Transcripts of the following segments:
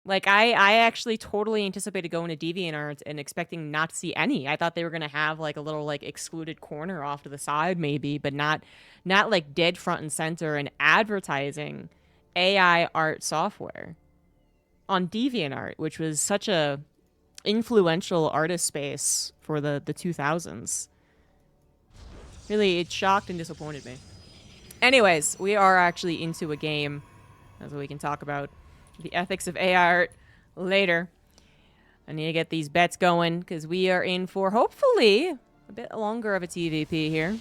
Like, I actually totally anticipated going to DeviantArt and expecting not to see any. I thought they were gonna have like a little like excluded corner off to the side maybe, but not like dead front and center and advertising AI art software on DeviantArt, which was such a influential artist space for the 2000s. Really, it shocked and disappointed me. Anyways, we are actually into a game, as we can talk about the ethics of AI art later. I need to get these bets going because we are in for hopefully a bit longer of a TvP here.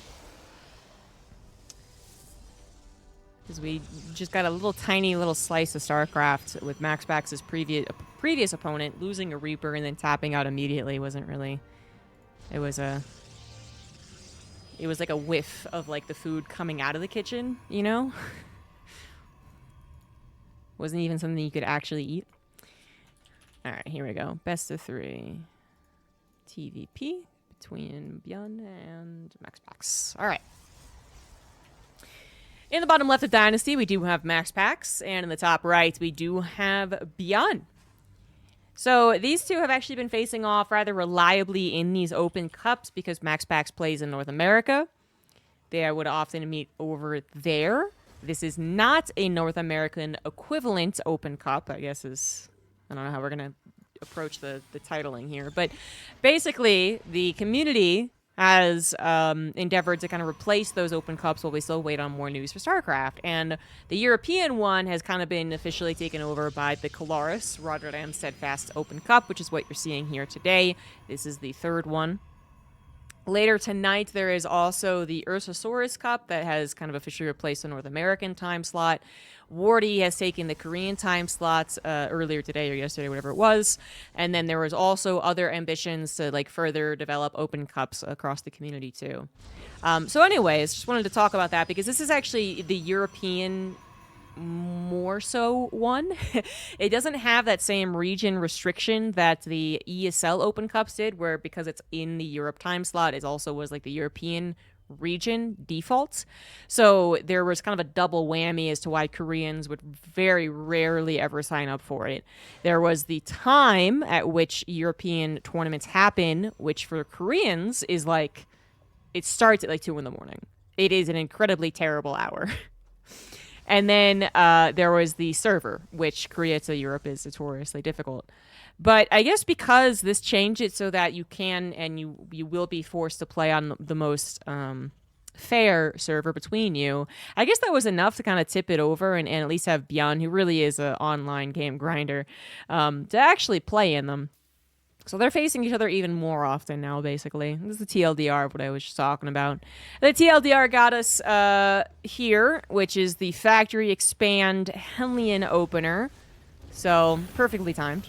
Because we just got a little tiny little slice of StarCraft with MaxPax's previous opponent losing a Reaper and then tapping out immediately. Wasn't really. It was like a whiff of like the food coming out of the kitchen, you know? Wasn't even something you could actually eat. All right, here we go. Best of 3 TvP between Byun and MaxPax. All right. In the bottom left of Dynasty, we do have MaxPax, and in the top right, we do have Byun. So these two have actually been facing off rather reliably in these open cups because MaxPax plays in North America. They would often meet over there. This is not a North American equivalent open cup, I guess is... I don't know how we're going to approach the titling here. But basically, the community has endeavored to kind of replace those open cups while we still wait on more news for StarCraft. And the European one has kind of been officially taken over by the KRS, Rotterdam Steadfast Open Cup, which is what you're seeing here today. This is the third one. Later tonight, there is also the Ursasaurus Cup that has kind of officially replaced the North American time slot. Wardy has taken the Korean time slots earlier today or yesterday, whatever it was. And then there was also other ambitions to like further develop open cups across the community too. So anyways, just wanted to talk about that because this is actually the European more so one. It doesn't have that same region restriction that the ESL Open Cups did, where because it's in the Europe time slot, it also was like the European region default. So there was kind of a double whammy as to why Koreans would very rarely ever sign up for it. There was the time at which European tournaments happen, which for Koreans is like, it starts at like 2 a.m. It is an incredibly terrible hour. And then there was the server, which Korea to Europe is notoriously difficult. But I guess because this changed it so that you can and you will be forced to play on the most fair server between you, I guess that was enough to kind of tip it over and at least have Byun, who really is an online game grinder, to actually play in them. So they're facing each other even more often now, basically. This is the TLDR of what I was just talking about. The TLDR got us here, which is the Factory Expand Hellion opener. So, perfectly timed.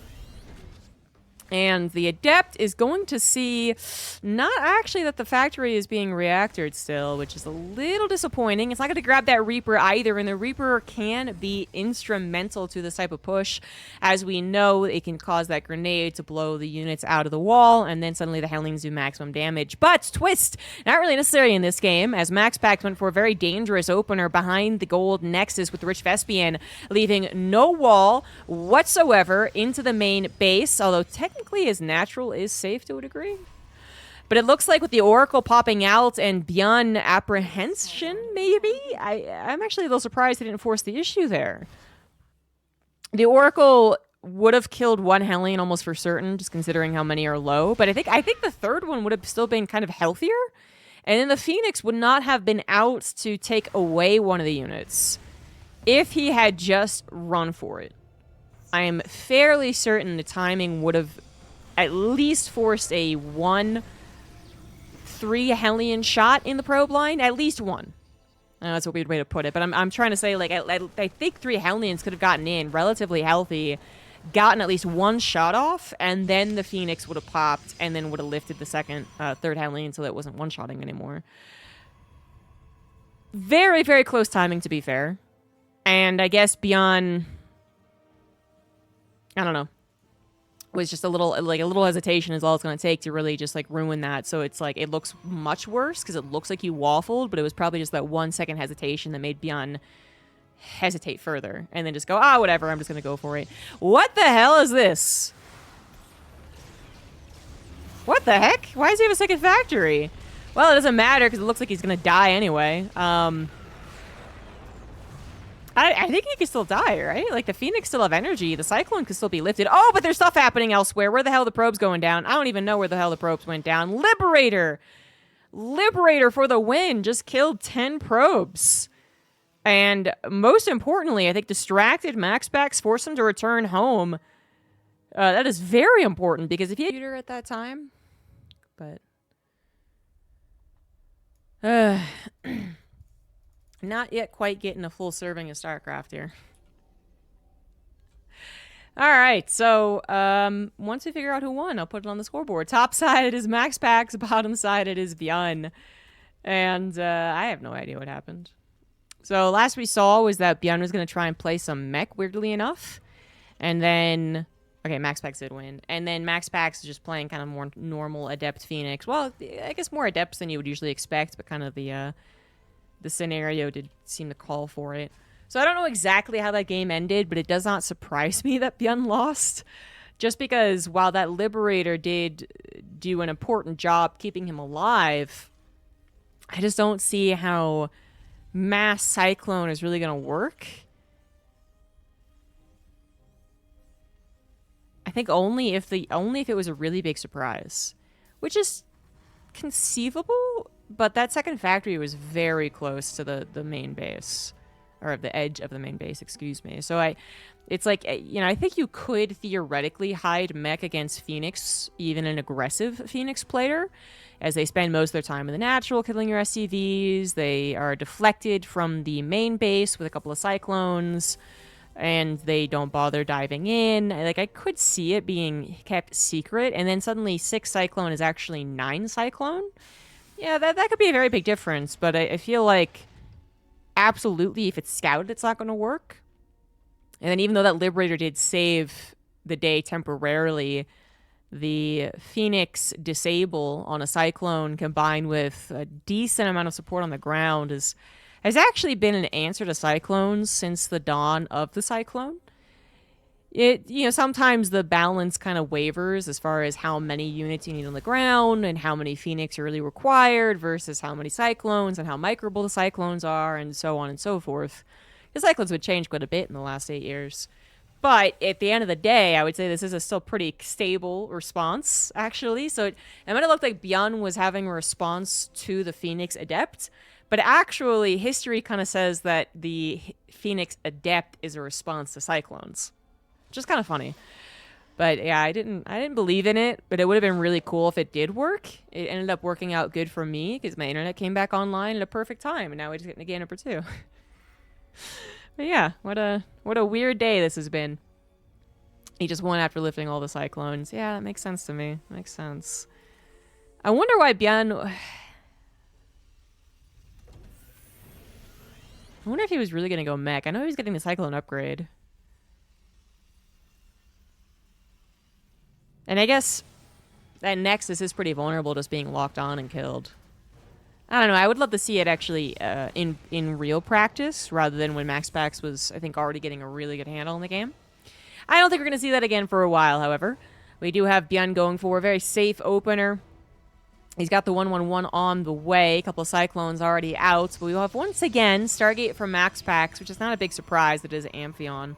And the Adept is going to see not actually that the factory is being reactored still, which is a little disappointing. It's not going to grab that Reaper either, and the Reaper can be instrumental to this type of push. As we know, it can cause that grenade to blow the units out of the wall, and then suddenly the Hellions do maximum damage. But, twist! Not really necessary in this game, as MaxPax went for a very dangerous opener behind the gold Nexus with the Rich Vespian, leaving no wall whatsoever into the main base, although technically his natural is safe to a degree. But it looks like with the Oracle popping out and Byun apprehension, maybe? I'm actually a little surprised he didn't force the issue there. The Oracle would have killed one Hellion almost for certain, just considering how many are low. But I think the third one would have still been kind of healthier. And then the Phoenix would not have been out to take away one of the units if he had just run for it. I am fairly certain the timing would have at least forced a 1-3 Hellion shot in the probe line. At least one. I know that's a weird way to put it, but I'm trying to say, like, I think 3 Hellions could have gotten in relatively healthy, gotten at least one shot off, and then the Phoenix would have popped, and then would have lifted the third Hellion so that it wasn't one-shotting anymore. Very, very close timing, to be fair. And I guess beyond... I don't know. Was just a little hesitation is all it's going to take to really just like ruin that. So it's like it looks much worse because it looks like you waffled, but it was probably just that 1 second hesitation that made Byun hesitate further and then just go, ah, whatever, I'm just going to go for it. What the hell is this? What the heck? Why does he have a second factory? Well, it doesn't matter because it looks like he's going to die anyway. I think he could still die, right? Like, the Phoenix still have energy. The Cyclone could still be lifted. Oh, but there's stuff happening elsewhere. Where the hell are the probes going down? I don't even know where the hell the probes went down. Liberator! Liberator for the win. Just killed 10 probes. And most importantly, I think distracted MaxPax forced him to return home. That is very important because if he had at that time, but not yet quite getting a full serving of StarCraft here. All right, so once we figure out who won, I'll put it on the scoreboard. Top side it is MaxPax, bottom side it is Byun, and I have no idea what happened. So last we saw was that Byun was going to try and play some mech, weirdly enough. And then, okay, MaxPax did win. And then MaxPax is just playing kind of more normal Adept Phoenix. Well, I guess more Adepts than you would usually expect, but kind of the scenario did seem to call for it. So I don't know exactly how that game ended, but it does not surprise me that Byun lost. Just because while that Liberator did do an important job keeping him alive, I just don't see how Mass Cyclone is really going to work. I think only if it was a really big surprise, which is conceivable, but that second factory was very close to the main base, or the edge of the main base, excuse me. So it's like, you know, I think you could theoretically hide mech against Phoenix, even an aggressive Phoenix player, as they spend most of their time in the natural killing your SCVs. They are deflected from the main base with a couple of Cyclones, and they don't bother diving in. Like, I could see it being kept secret, and then suddenly 6 Cyclone is actually 9 Cyclone. Yeah, that could be a very big difference, but I feel like absolutely if it's scouted, it's not going to work. And then even though that Liberator did save the day temporarily, the Phoenix disable on a Cyclone combined with a decent amount of support on the ground has actually been an answer to Cyclones since the dawn of the Cyclone. Sometimes the balance kind of wavers as far as how many units you need on the ground and how many Phoenix are really required versus how many Cyclones and how microable the Cyclones are and so on and so forth. The Cyclones would change quite a bit in the last 8 years. But at the end of the day, I would say this is a still pretty stable response, actually. So it might have looked like Byun was having a response to the Phoenix Adept, but actually history kind of says that the Phoenix Adept is a response to Cyclones. Which is kind of funny. But yeah, I didn't believe in it, but it would have been really cool if it did work. It ended up working out good for me because my internet came back online at a perfect time, and now we're just getting a game number 2. But yeah, what a weird day this has been. He just won after lifting all the Cyclones. Yeah, that makes sense to me. Makes sense. I wonder why Byun... I wonder if he was really going to go mech. I know he was getting the Cyclone upgrade. And I guess that Nexus is pretty vulnerable just being locked on and killed. I don't know. I would love to see it actually in real practice rather than when MaxPax was, I think, already getting a really good handle on the game. I don't think we're going to see that again for a while, however. We do have Byun going for a very safe opener. He's got the 1-1-1 on the way. A couple of Cyclones already out. But we will have, once again, Stargate from MaxPax, which is not a big surprise. It is Amphion.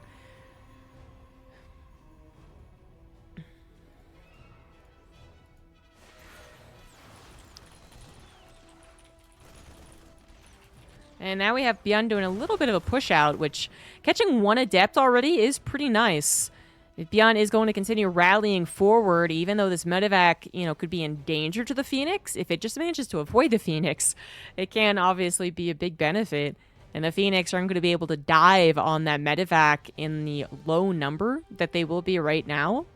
And now we have Byun doing a little bit of a push out, which catching 1 Adept already is pretty nice. Byun is going to continue rallying forward, even though this medevac, could be in danger to the Phoenix. If it just manages to avoid the Phoenix, it can obviously be a big benefit. And the Phoenix aren't going to be able to dive on that medevac in the low number that they will be right now.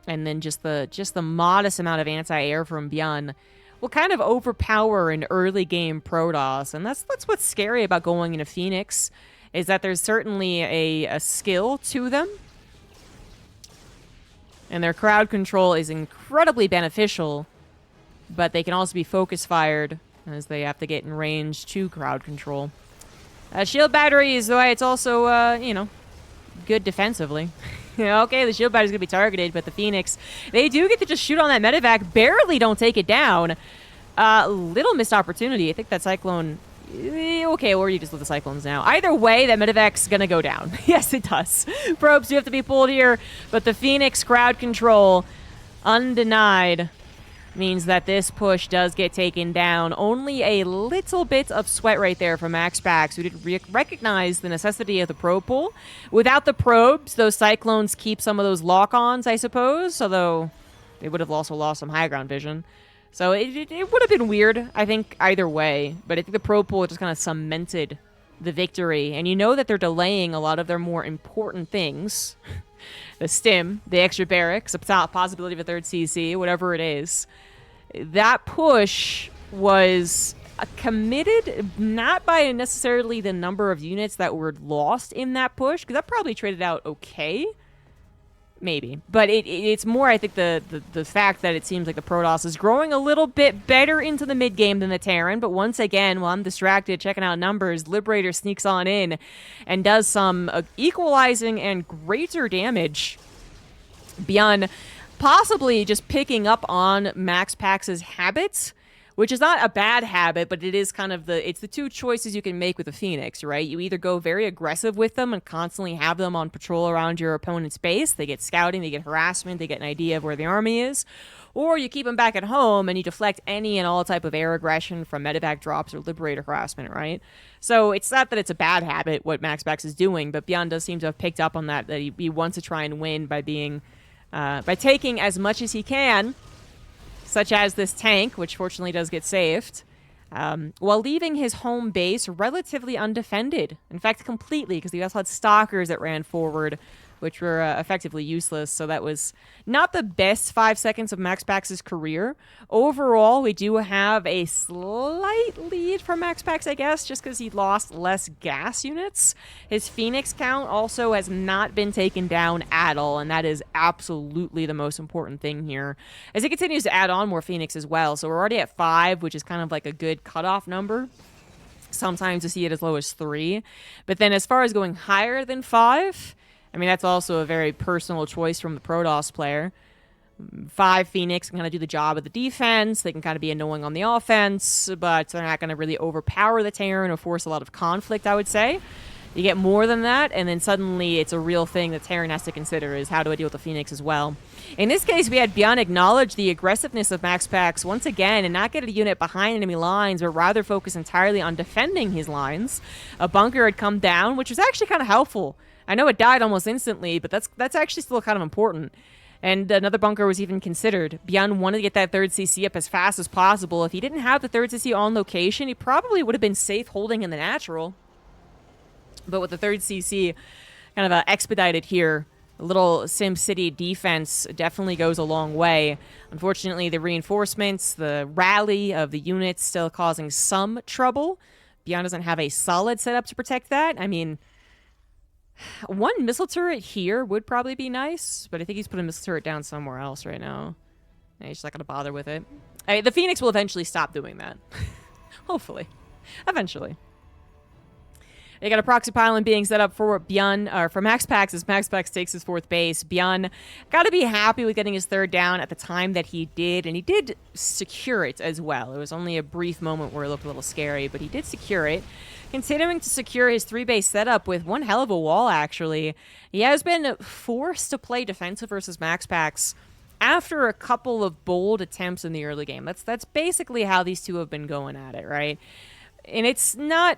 And then just the modest amount of anti-air from Byun will kind of overpower an early game Protoss, and that's what's scary about going into Phoenix, is that there's certainly a skill to them, and their crowd control is incredibly beneficial, but they can also be focus fired as they have to get in range to crowd control. Shield battery is the way it's also, you know, good defensively. Okay, the shield battery's going to be targeted, but the Phoenix, they do get to just shoot on that medevac, barely don't take it down. Little missed opportunity. I think that Cyclone... Okay, or you just let the Cyclones now. Either way, that medevac's going to go down. Yes, it does. Probes do have to be pulled here, but the Phoenix crowd control, undenied, means that this push does get taken down. Only a little bit of sweat right there from MaxPax, who did recognize the necessity of the probe pull. Without the probes, those Cyclones keep some of those lock-ons, I suppose, although they would have also lost some high ground vision. So it would have been weird, I think, either way. But I think the probe pull just kind of cemented the victory. And you know that they're delaying a lot of their more important things. The stim, the extra barracks, a possibility of a third CC, whatever it is. That push was committed not by necessarily the number of units that were lost in that push, because that probably traded out okay. Maybe. But it's more, I think, the fact that it seems like the Protoss is growing a little bit better into the mid-game than the Terran. But once again, while I'm distracted checking out numbers, Liberator sneaks on in and does some equalizing and greater damage. Byun possibly just picking up on MaxPax's habits, which is not a bad habit, but it is kind of it's the two choices you can make with the Phoenix, right? You either go very aggressive with them and constantly have them on patrol around your opponent's base. They get scouting, they get harassment, they get an idea of where the army is. Or you keep them back at home and you deflect any and all type of air aggression from medevac drops or Liberator harassment, right? So it's not that it's a bad habit, what MaxPax is doing, but Byun does seem to have picked up on that he wants to try and win by by taking as much as he can, such as this tank, which fortunately does get saved, while leaving his home base relatively undefended. In fact, completely, because he also had stalkers that ran forward, which were effectively useless. So that was not the best 5 seconds of MaxPax's career. Overall, we do have a slight lead for MaxPax, I guess, just because he lost less gas units. His Phoenix count also has not been taken down at all, and that is absolutely the most important thing here, as he continues to add on more Phoenix as well. So we're already at 5, which is kind of like a good cutoff number. Sometimes you see it as low as 3. But then as far as going higher than 5... I mean, that's also a very personal choice from the Protoss player. 5 Phoenix can kind of do the job of the defense. They can kind of be annoying on the offense, but they're not going to really overpower the Terran or force a lot of conflict, I would say. You get more than that, and then suddenly it's a real thing that Terran has to consider, is how do I deal with the Phoenix as well. In this case, we had Byun acknowledge the aggressiveness of MaxPax once again and not get a unit behind enemy lines, but rather focus entirely on defending his lines. A bunker had come down, which was actually kind of helpful. I know it died almost instantly, but that's actually still kind of important. And another bunker was even considered. Byun wanted to get that third CC up as fast as possible. If he didn't have the third CC on location, he probably would have been safe holding in the natural. But with the third CC kind of expedited here, a little SimCity defense definitely goes a long way. Unfortunately, the reinforcements, the rally of the units still causing some trouble. Byun doesn't have a solid setup to protect that. I mean, one missile turret here would probably be nice, but I think he's put a missile turret down somewhere else right now. And he's just not going to bother with it. The Phoenix will eventually stop doing that. Hopefully. Eventually. They got a proxy pylon being set up for Byun, or for MaxPax, as MaxPax takes his 4th base. Byun got to be happy with getting his 3rd down at the time that he did, and he did secure it as well. It was only a brief moment where it looked a little scary, but he did secure it. Continuing to secure his 3-base setup with one hell of a wall, actually. He has been forced to play defensive versus MaxPax after a couple of bold attempts in the early game. That's basically how these two have been going at it, right? And it's not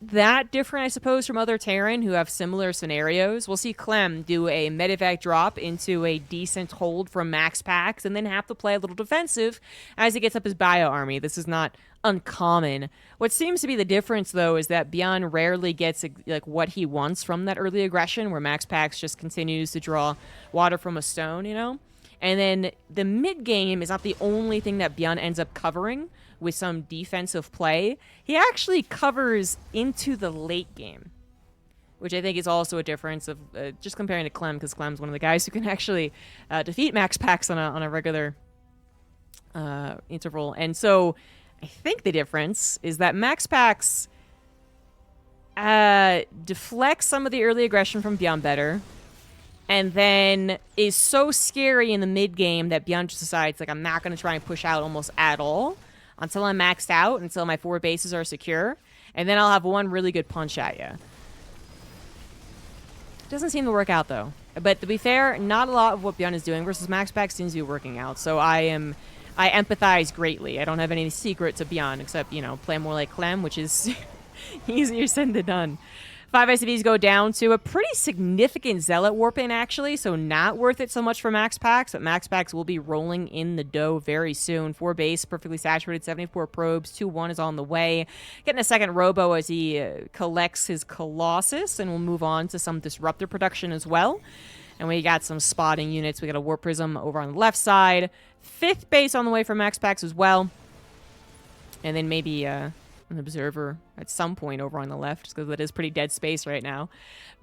that different, I suppose, from other Terran who have similar scenarios. We'll see Clem do a medevac drop into a decent hold from MaxPax and then have to play a little defensive as he gets up his bio army. This is not uncommon. What seems to be the difference, though, is that Byun rarely gets like what he wants from that early aggression, where MaxPax just continues to draw water from a stone, you know? And then the mid-game is not the only thing that Byun ends up covering with some defensive play. He actually covers into the late game, which I think is also a difference of just comparing to Clem, because Clem's one of the guys who can actually defeat MaxPax on a regular interval. And so I think the difference is that MaxPax deflects some of the early aggression from Byun better, and then is so scary in the mid game that Byun just decides, like, I'm not going to try and push out almost at all until I'm maxed out, until my 4 bases are secure, and then I'll have one really good punch at you. Doesn't seem to work out, though. But to be fair, not a lot of what Byun is doing versus MaxPax seems to be working out, so I empathize greatly. I don't have any secret to Byun, except, you know, play more like Clem, which is easier said than done. 5 SCVs go down to a pretty significant Zealot warp in, actually, so not worth it so much for MaxPax, but MaxPax will be rolling in the dough very soon. 4 base, perfectly saturated, 74 probes, 2-1 is on the way. Getting a second Robo as he collects his Colossus, and we'll move on to some Disruptor production as well. And we got some spotting units. We got a Warp Prism over on the left side. 5th base on the way for MaxPax as well. And then maybe an Observer at some point over on the left, just because it is pretty dead space right now.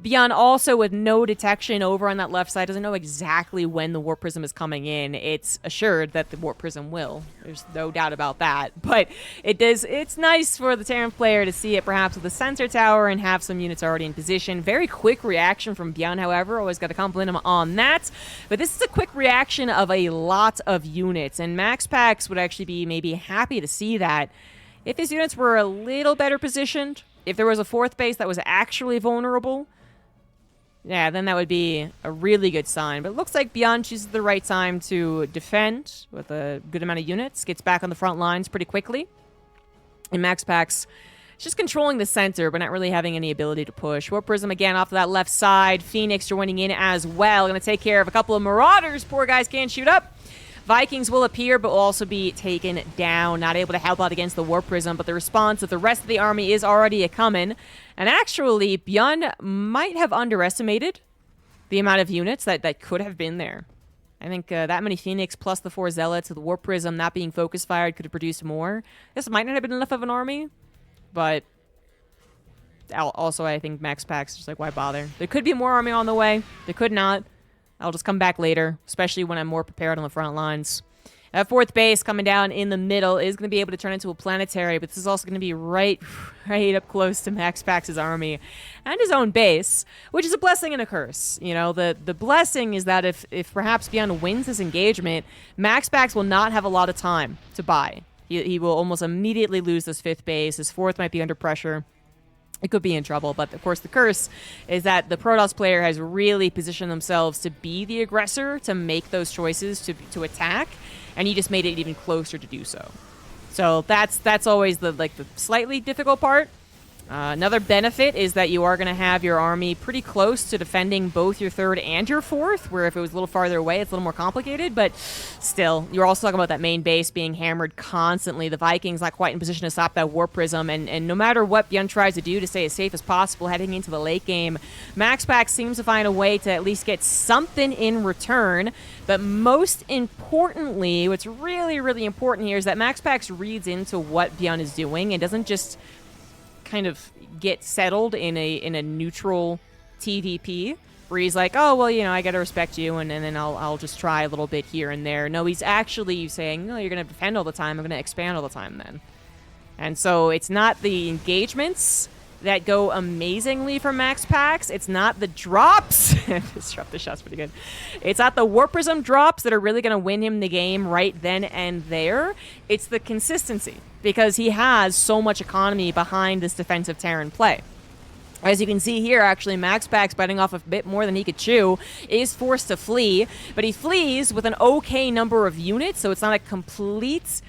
Byun also with no detection over on that left side, doesn't know exactly when the Warp Prism is coming in. It's assured that the Warp Prism will. There's no doubt about that. But it's nice for the Terran player to see it perhaps with the sensor tower and have some units already in position. Very quick reaction from Byun, however. Always got to compliment him on that. But this is a quick reaction of a lot of units, and MaxPax would actually be maybe happy to see that. If these units were a little better positioned, if there was a 4th base that was actually vulnerable, yeah, then that would be a really good sign. But it looks like Byun chooses the right time to defend with a good amount of units, gets back on the front lines pretty quickly. And MaxPax is just controlling the center, but not really having any ability to push. Warp Prism again off of that left side. Phoenix joining in as well. Going to take care of a couple of Marauders. Poor guys can't shoot up. Vikings will appear, but will also be taken down. Not able to help out against the Warp Prism, but the response of the rest of the army is already a-coming. And actually, Byun might have underestimated the amount of units that could have been there. I think that many Phoenix plus the 4 Zealots, the Warp Prism not being focus-fired could have produced more. This might not have been enough of an army, but also I think MaxPax is just like, why bother? There could be more army on the way. There could not. I'll just come back later, especially when I'm more prepared on the front lines. That 4th base coming down in the middle is going to be able to turn into a planetary, but this is also going to be right up close to MaxPax's army and his own base, which is a blessing and a curse. You know, the blessing is that if perhaps Byun wins this engagement, MaxPax will not have a lot of time to buy. He will almost immediately lose this 5th base. His 4th might be under pressure. It could be in trouble, but of course the curse is that the Protoss player has really positioned themselves to be the aggressor, to make those choices to attack, and he just made it even closer to do so. So that's always the slightly difficult part. Another benefit is that you are going to have your army pretty close to defending both your 3rd and your 4th, where if it was a little farther away, it's a little more complicated, but still, you're also talking about that main base being hammered constantly. The Vikings not quite in position to stop that Warp Prism, and no matter what Byun tries to do to stay as safe as possible heading into the late game, MaxPax seems to find a way to at least get something in return. But most importantly, what's really, really important here is that MaxPax reads into what Byun is doing and doesn't just kind of get settled in a neutral TvP where he's like, oh, well, you know, I gotta respect you, and then I'll just try a little bit here and there. No, he's actually saying, no, you're gonna defend all the time, I'm gonna expand all the time then. And so it's not the engagements that go amazingly for MaxPax. It's not the drops. Disrupt the shot's pretty good. It's not the Warp Prism drops that are really going to win him the game right then and there. It's the consistency, because he has so much economy behind this defensive Terran play. As you can see here, actually, MaxPax, biting off a bit more than he could chew, is forced to flee, but he flees with an okay number of units, so it's not a complete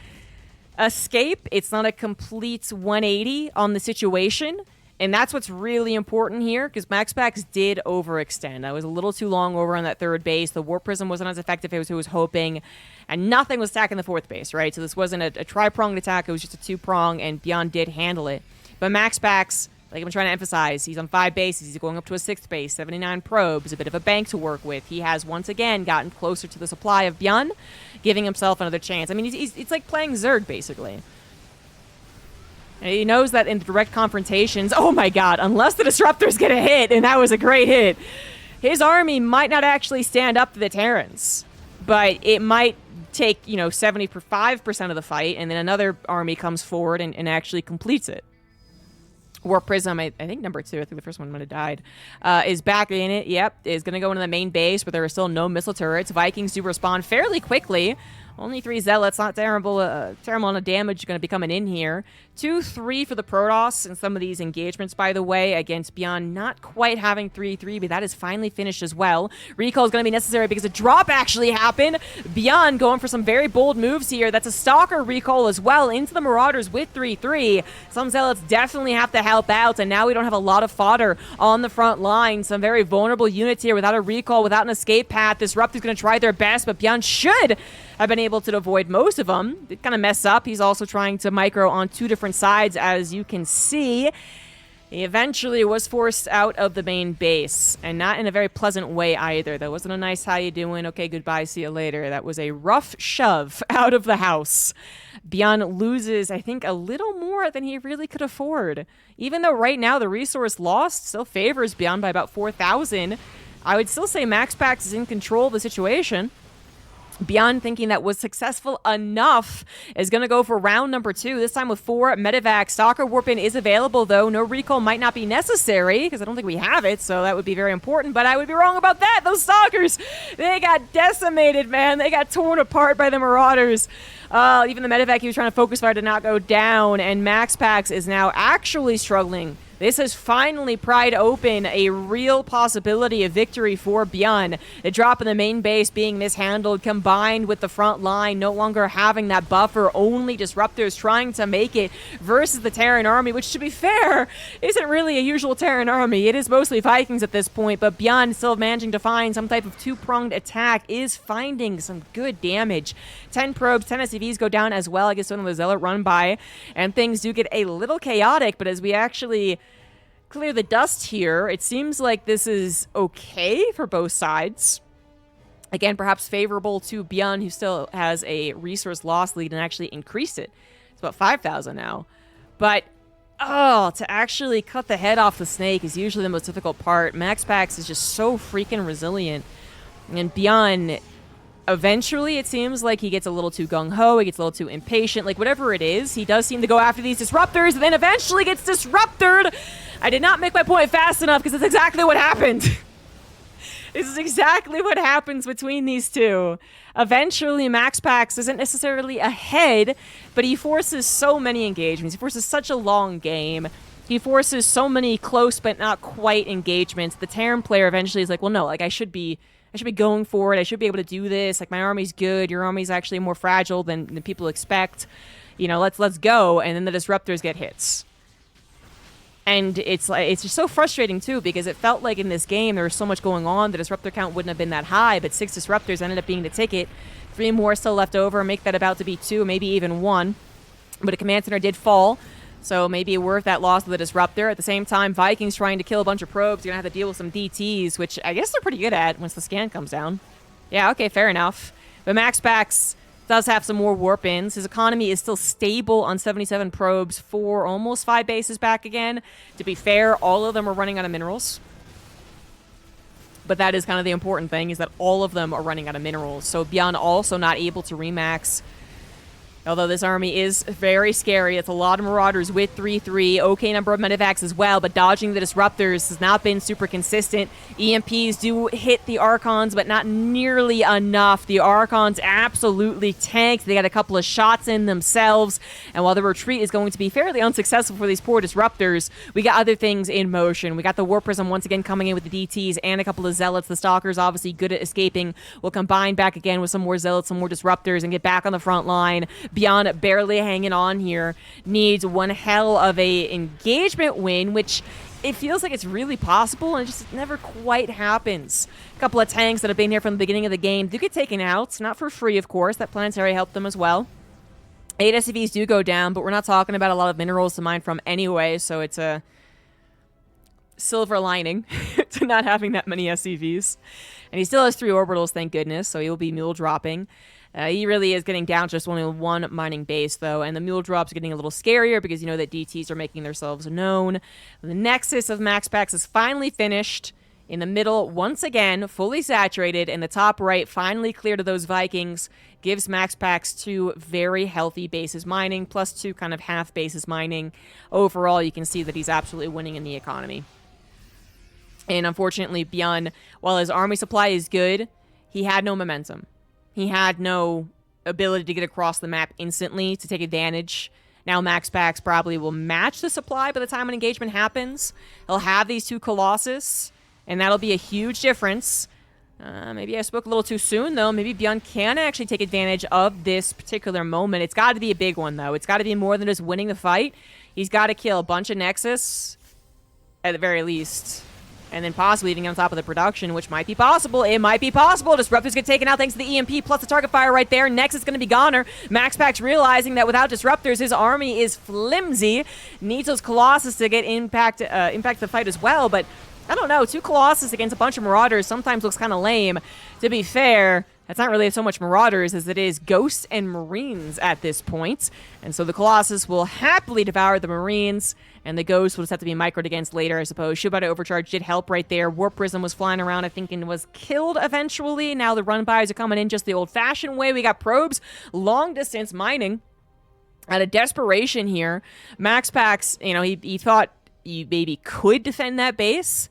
escape. It's not a complete 180 on the situation. And that's what's really important here, because MaxPax did overextend. I was a little too long over on that 3rd base. The Warp Prism wasn't as effective as he was hoping, and nothing was attacking the 4th base, right? So this wasn't a tri-pronged attack. It was just a 2-prong, and Byun did handle it. But MaxPax, like I'm trying to emphasize, he's on 5 bases. He's going up to a 6th base, 79 probes, a bit of a bank to work with. He has, once again, gotten closer to the supply of Byun, giving himself another chance. I mean, it's like playing Zerg, basically. And he knows that in direct confrontations, oh my god, unless the Disruptors get a hit, and that was a great hit, his army might not actually stand up to the Terrans. But it might take, 75% of the fight, and then another army comes forward and actually completes it. War Prism, I think number 2, I think the first one might have died, is back in it. Yep, is going to go into the main base, but there are still no missile turrets. Vikings do respond fairly quickly. Only 3 Zealots, not terrible, terrible amount of damage going to be coming in here. 2-3 for the Protoss in some of these engagements, by the way, against Byun not quite having 3-3, but that is finally finished as well. Recall is going to be necessary because a drop actually happened. Byun going for some very bold moves here. That's a Stalker recall as well into the Marauders with 3-3. Some Zealots definitely have to help out, and now we don't have a lot of fodder on the front line. Some very vulnerable units here without a recall, without an escape path. Disrupt is going to try their best, but Byun should have been able to avoid most of them. It kind of mess up. He's also trying to micro on 2 different sides, as you can see. He eventually was forced out of the main base, and not in a very pleasant way either. That wasn't a nice how you doing, okay, goodbye, see you later. That was a rough shove out of the house. Byun loses, I think, a little more than he really could afford. Even though right now the resource lost still favors Byun by about 4,000, I would still say MaxPax is in control of the situation. Byun, thinking that was successful enough, is going to go for round number 2, this time with 4 medevac. Stalker Warpin is available, though. No recall might not be necessary, because I don't think we have it, so that would be very important, but I would be wrong about that. Those Stalkers, they got decimated, man. They got torn apart by the Marauders. Even the medevac he was trying to focus fire did not go down, and MaxPax is now actually struggling. This has finally pried open a real possibility of victory for Byun. The drop in the main base being mishandled, combined with the front line no longer having that buffer, only Disruptors trying to make it versus the Terran army, which, to be fair, isn't really a usual Terran army. It is mostly Vikings at this point, but Byun still managing to find some type of 2-pronged attack, is finding some good damage. 10 probes, 10 SCVs go down as well. I guess another Zealot run by, and things do get a little chaotic, but as we actually clear the dust here, it seems like this is okay for both sides. Again, perhaps favorable to Byun, who still has a resource loss lead and actually increased it. It's about 5,000 now. But, to actually cut the head off the snake is usually the most difficult part. MaxPax is just so freaking resilient. And Byun, eventually, it seems like he gets a little too gung-ho, he gets a little too impatient, like whatever it is, he does seem to go after these Disruptors, and then eventually gets disrupted. I did not make my point fast enough, because that's exactly what happened. This is exactly what happens between these two. Eventually, MaxPax isn't necessarily ahead, but he forces so many engagements. He forces such a long game. He forces so many close but not quite engagements. The Terran player eventually is like, well, no, like I should be going for it. I should be able to do this. Like, my army's good. Your army's actually more fragile than people expect. You know, let's go. And then the Disruptors get hits. And it's just so frustrating, too, because it felt like in this game there was so much going on. The Disruptor count wouldn't have been that high, but 6 Disruptors ended up being the ticket. 3 more still left over. Make that about to be 2, maybe even 1. But a command center did fall, so maybe worth that loss of the Disruptor. At the same time, Vikings trying to kill a bunch of probes. You're going to have to deal with some DTs, which I guess they're pretty good at once the scan comes down. Yeah, okay, fair enough. But MaxPax does have some more warp-ins. His economy is still stable on 77 probes for almost 5 bases back again. To be fair, all of them are running out of minerals. But that is kind of the important thing, is that all of them are running out of minerals. So Byun also not able to remax. Although this army is very scary. It's a lot of Marauders with 3-3. Okay number of medevacs as well, but dodging the Disruptors has not been super consistent. EMPs do hit the Archons, but not nearly enough. The Archons absolutely tanked. They got a couple of shots in themselves. And while the retreat is going to be fairly unsuccessful for these poor Disruptors, we got other things in motion. We got the War Prism once again coming in with the DTs and a couple of Zealots. The Stalkers obviously good at escaping. We'll combine back again with some more Zealots, some more Disruptors, and get back on the front line. Byun barely hanging on here, needs one hell of a engagement win, which it feels like it's really possible, and it just never quite happens. A couple of tanks that have been here from the beginning of the game do get taken out, not for free, of course. That planetary helped them as well. 8 SCVs do go down, but we're not talking about a lot of minerals to mine from anyway, so it's a silver lining to not having that many SCVs. And he still has 3 orbitals, thank goodness, so he will be mule dropping. He really is getting down to just only 1 mining base, though, and the mule drops are getting a little scarier because you know that DTs are making themselves known. The Nexus of MaxPax is finally finished. In the middle, once again, fully saturated, and the top right finally cleared of those Vikings gives MaxPax 2 very healthy bases mining, plus 2 kind of half bases mining. Overall, you can see that he's absolutely winning in the economy. And unfortunately, Byun, while his army supply is good, he had no momentum. He had no ability to get across the map instantly to take advantage. Now MaxPax probably will match the supply by the time an engagement happens. He'll have these 2 Colossus, and that'll be a huge difference. Maybe I spoke a little too soon, though. Maybe Byun can actually take advantage of this particular moment. It's got to be a big one, though. It's got to be more than just winning the fight. He's got to kill a bunch of Nexus, at the very least. And then possibly even on top of the production, which might be possible. It might be possible. Disruptors get taken out thanks to the EMP plus the target fire right there. Nexus is going to be goner. MaxPax realizing that without Disruptors, his army is flimsy. Needs those Colossus to get impact the fight as well, but I don't know. 2 Colossus against a bunch of Marauders sometimes looks kind of lame. To be fair, that's not really so much Marauders as it is Ghosts and Marines at this point. And so the Colossus will happily devour the Marines, and the Ghost will just have to be microed against later, I suppose. Shield Body Overcharge did help right there. Warp Prism was flying around, I think, and was killed eventually. Now the run-bys are coming in just the old-fashioned way. We got probes, long-distance mining. Out of desperation here, MaxPax, you know, he thought he maybe could defend that base.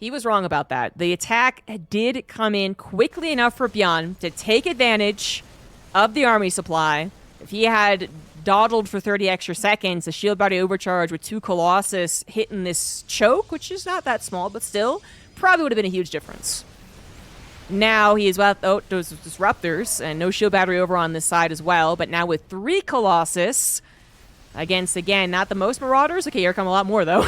He was wrong about that. The attack did come in quickly enough for Byun to take advantage of the army supply. If he had dawdled for 30 extra seconds, a shield body overcharge with 2 Colossus hitting this choke, which is not that small, but still, probably would have been a huge difference. Now he is without those Disruptors, and no shield battery over on this side as well, but now with 3 Colossus, against, again, not the most Marauders. Okay, here come a lot more, though.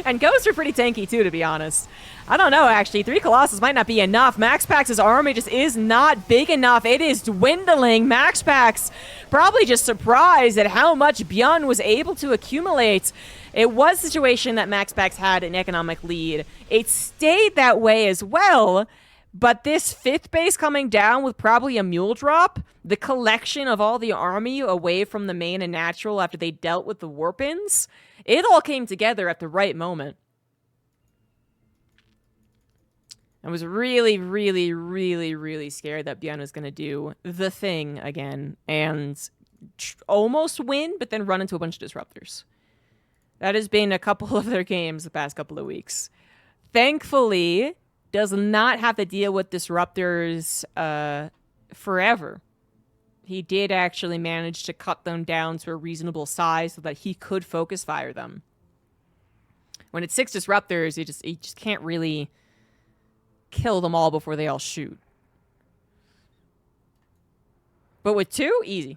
And Ghosts are pretty tanky, too, to be honest. I don't know, actually. 3 Colossus might not be enough. MaxPax's army just is not big enough. It is dwindling. MaxPax probably just surprised at how much Byun was able to accumulate. It was a situation that MaxPax had an economic lead. It stayed that way as well. But this 5th base coming down with probably a mule drop, the collection of all the army away from the main and natural after they dealt with the warp-ins, it all came together at the right moment. I was really, really, really, really scared that Byun was going to do the thing again and almost win, but then run into a bunch of Disruptors. That has been a couple of their games the past couple of weeks. Thankfully, does not have to deal with Disruptors forever. He did actually manage to cut them down to a reasonable size so that he could focus fire them. When it's 6 Disruptors, you just can't really kill them all before they all shoot. But with 2, easy.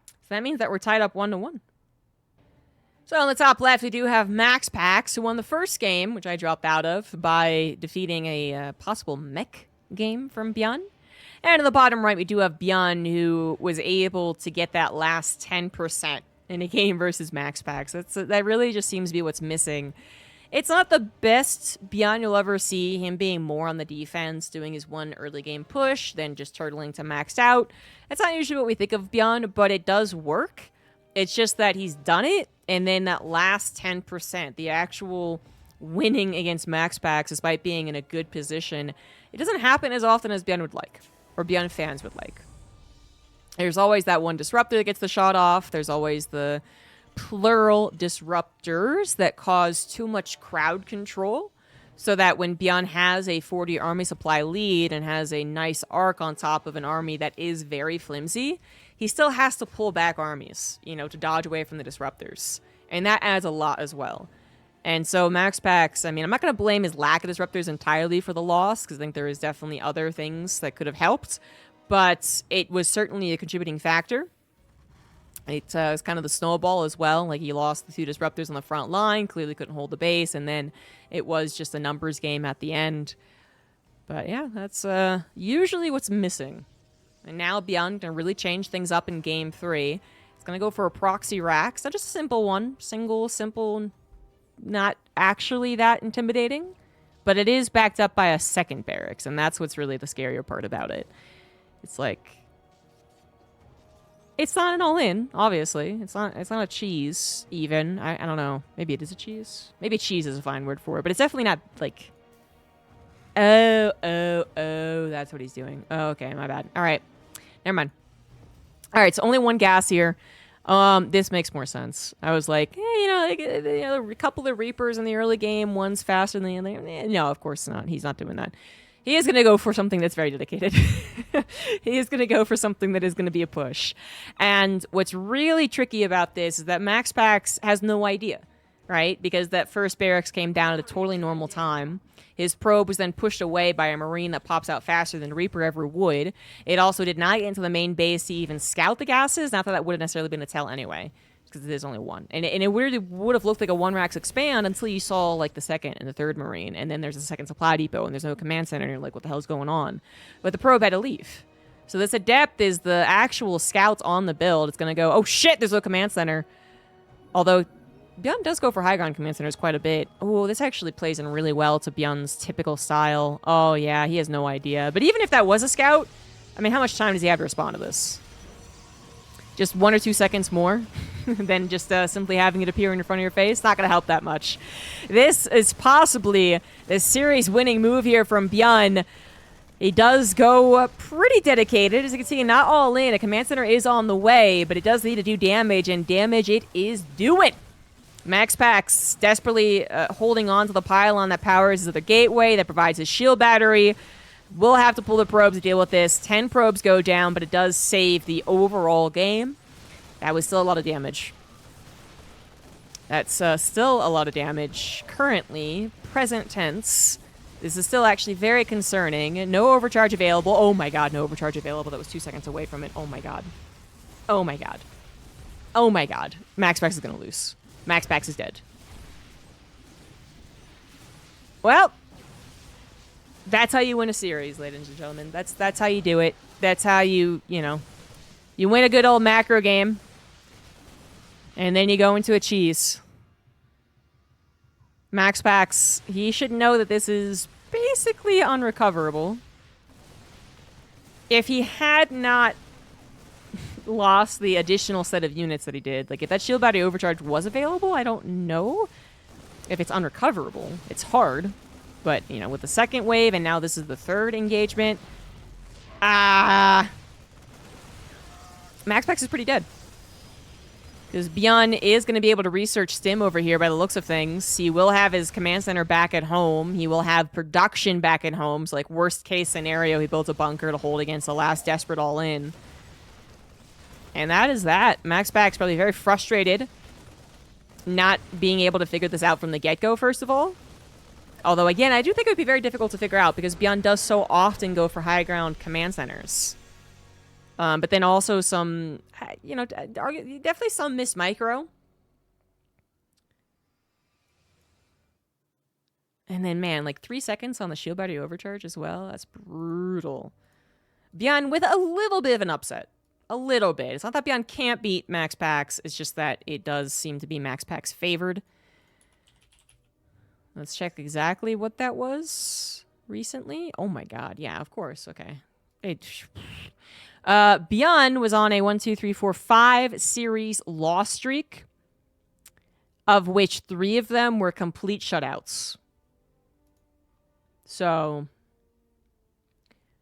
So that means that we're tied up 1-1. So on the top left, we do have MaxPax, who won the first game, which I dropped out of, by defeating a possible mech game from Byun. And on the bottom right, we do have Byun, who was able to get that last 10% in a game versus MaxPax. That really just seems to be what's missing. It's not the best Byun you'll ever see, him being more on the defense, doing his one early game push, then just turtling to maxed out. That's not usually what we think of Byun, but it does work. It's just that he's done it, and then that last 10%, the actual winning against MaxPax despite being in a good position, it doesn't happen as often as Byun would like, or Byun fans would like. There's always that one Disruptor that gets the shot off. There's always the plural Disruptors that cause too much crowd control, so that when Byun has a 40 army supply lead and has a nice arc on top of an army that is very flimsy, he still has to pull back armies, you know, to dodge away from the Disruptors. And that adds a lot as well. And so MaxPax, I mean, I'm not going to blame his lack of Disruptors entirely for the loss, because I think there is definitely other things that could have helped. But it was certainly a contributing factor. It was kind of the snowball as well. Like, he lost the 2 Disruptors on the front line, clearly couldn't hold the base, and then it was just a numbers game at the end. But yeah, that's usually what's missing. And now Byun can really change things up in Game 3. It's going to go for a proxy rack. It's not just a simple one. Single, simple, not actually that intimidating. But it is backed up by a second barracks, and that's what's really the scarier part about it. It's like, it's not an all-in, obviously. It's not a cheese, even. I don't know. Maybe it is a cheese. Maybe cheese is a fine word for it, but it's definitely not, like, Oh, that's what he's doing. Oh, okay, my bad. All right, never mind. All right, so only one gas here. This makes more sense. I was like, a couple of Reapers in the early game, one's faster than the other. No, of course not. He's not doing that. He is going to go for something that's very dedicated. He is going to go for something that is going to be a push. And what's really tricky about this is that MaxPax has no idea, right? Because that first barracks came down at a totally normal time. His probe was then pushed away by a Marine that pops out faster than Reaper ever would. It also did not get into the main base to even scout the gases. Not that that would have necessarily been a tell anyway, because there's only one. And it really would have looked like a one-racks expand until you saw, like, the second and the third Marine. And then there's a second supply depot, and there's no command center, and you're like, what the hell's going on? But the probe had to leave. So this Adept is the actual scouts on the build. It's going to go, oh, shit, there's no command center. Although Byun does go for high ground command centers quite a bit. Oh, this actually plays in really well to Byun's typical style. Oh, yeah, he has no idea. But even if that was a scout, I mean, how much time does he have to respond to this? Just 1 or 2 seconds more than just simply having it appear in front of your face? Not going to help that much. This is possibly the series-winning move here from Byun. He does go pretty dedicated. As you can see, not all in. A command center is on the way, but it does need to do damage, and damage it is doing. MaxPax desperately holding on to the pylon that powers the gateway, that provides his shield battery. We'll have to pull the probes to deal with this. 10 probes go down, but it does save the overall game. That was still a lot of damage. That's still a lot of damage currently. Present tense. This is still actually very concerning. No overcharge available. Oh my god, no overcharge available. That was 2 seconds away from it. Oh my god. Oh my god. Oh my god. MaxPax is going to lose. MaxPax is dead. Well, that's how you win a series, ladies and gentlemen. That's how you do it. That's how you win a good old macro game. And then you go into a cheese. MaxPax, he should know that this is basically unrecoverable. If he had not lost the additional set of units that he did, like if that shield battery overcharge was available, I don't know if it's unrecoverable. It's hard, but with the second wave and now this is the third engagement, MaxPax is pretty dead. Because Byun is going to be able to research Stim over here by the looks of things. He will have his command center back at home. He will have production back at home. So, like, worst case scenario, he builds a bunker to hold against the last desperate all-in. And that is that. MaxPax probably very frustrated not being able to figure this out from the get-go, first of all. Although, again, I do think it would be very difficult to figure out because Byun does so often go for high-ground command centers. But then also some, definitely some missed micro. And then, man, like 3 seconds on the shield battery overcharge as well. That's brutal. Byun with a little bit of an upset. A little bit. It's not that Byun can't beat MaxPax. It's just that it does seem to be MaxPax favored. Let's check exactly what that was recently. Oh my god. Yeah, of course. Okay. Byun was on a 1, 2, 3, 4, 5 series loss streak, of which 3 of them were complete shutouts. So,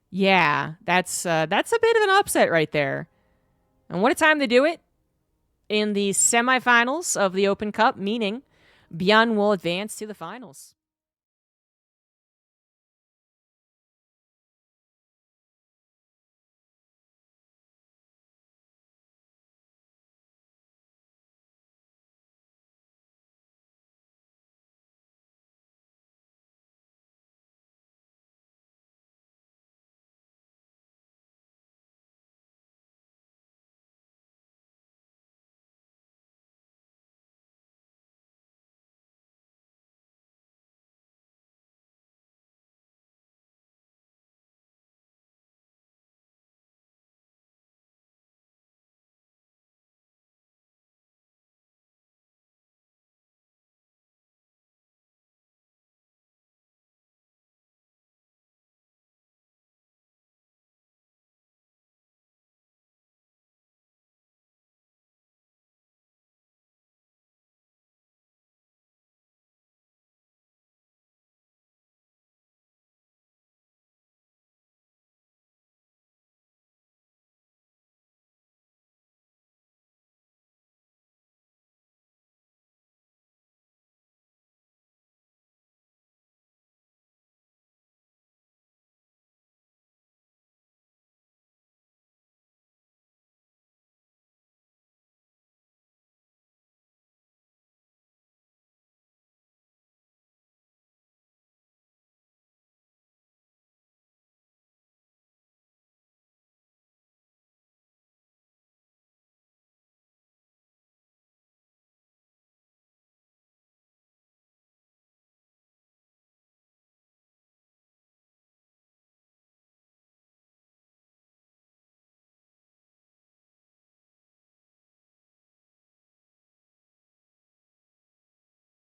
yeah, that's a bit of an upset right there. And what a time to do it in the semifinals of the Open Cup, meaning Byun will advance to the finals.